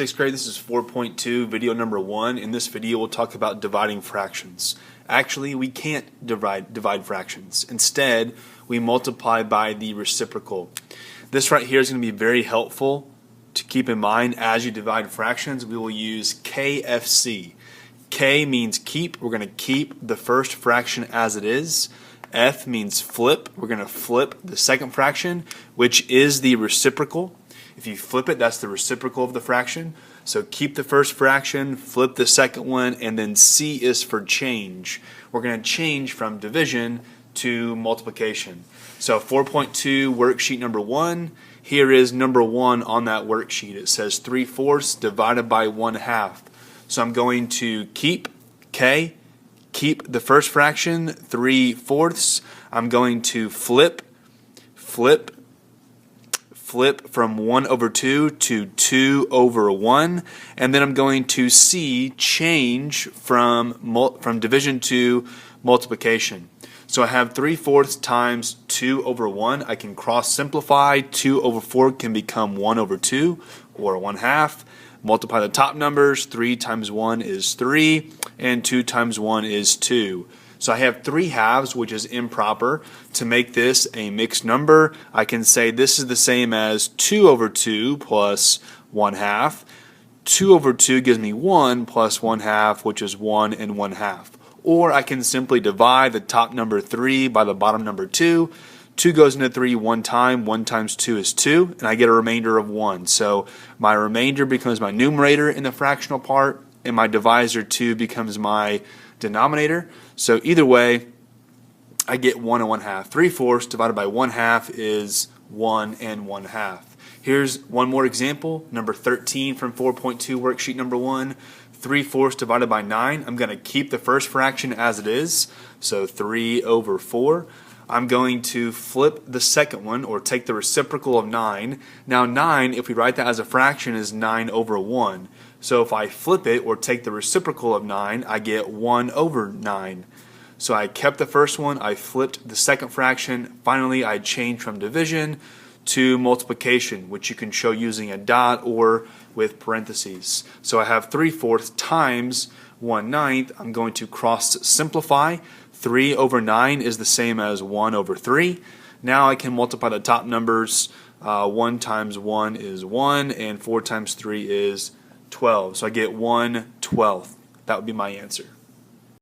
6th grade. This is 4.2, video number 1. In this video, we'll talk about dividing fractions. Actually, we can't divide fractions. Instead, we multiply by the reciprocal. This right here is going to be very helpful to keep in mind as you divide fractions. We will use KFC. K means keep. We're going to keep the first fraction as it is. F means flip. We're going to flip the second fraction, which is the reciprocal. If you flip it, that's the reciprocal of the fraction. So keep the first fraction, flip the second one, and then C is for change. We're going to change from division to multiplication. So 4.2 worksheet number 1. Here is number 1 on that worksheet. It says 3/4 divided by 1/2. So I'm going to keep K, keep the first fraction, 3/4. I'm going to flip from 1/2 to 2/1, and then I'm going to C, change from division to multiplication. So I have 3/4 times 2/1. I can cross simplify. 2/4 can become 1/2 or 1/2. Multiply the top numbers. 3 times 1 is 3, and 2 times 1 is 2. So I have 3/2, which is improper. To make this a mixed number, I can say this is the same as 2/2 plus 1/2. 2/2 gives me 1 plus 1/2, which is 1 and 1/2. Or I can simply divide the top number 3 by the bottom number 2. 2 goes into 3 one time. 1 times 2 is 2, and I get a remainder of 1. So my remainder becomes my numerator in the fractional part, and my divisor 2 becomes my denominator. So either way, I get 1 and 1/2. 3/4 divided by 1/2 is 1 and 1/2. Here's one more example, number 13 from 4.2 worksheet number 1. 3/4 divided by 9. I'm going to keep the first fraction as it is, so 3/4. I'm going to flip the second one, or take the reciprocal of 9. Now 9, if we write that as a fraction, is 9/1. So if I flip it, or take the reciprocal of 9, I get 1/9. So I kept the first one, I flipped the second fraction. Finally, I changed from division to multiplication, which you can show using a dot or with parentheses. So I have 3/4 times 1/9. I'm going to cross simplify. 3/9 is the same as 1/3. Now I can multiply the top numbers. 1 times 1 is 1, and 4 times 3 is 12. So I get 1/12. That would be my answer.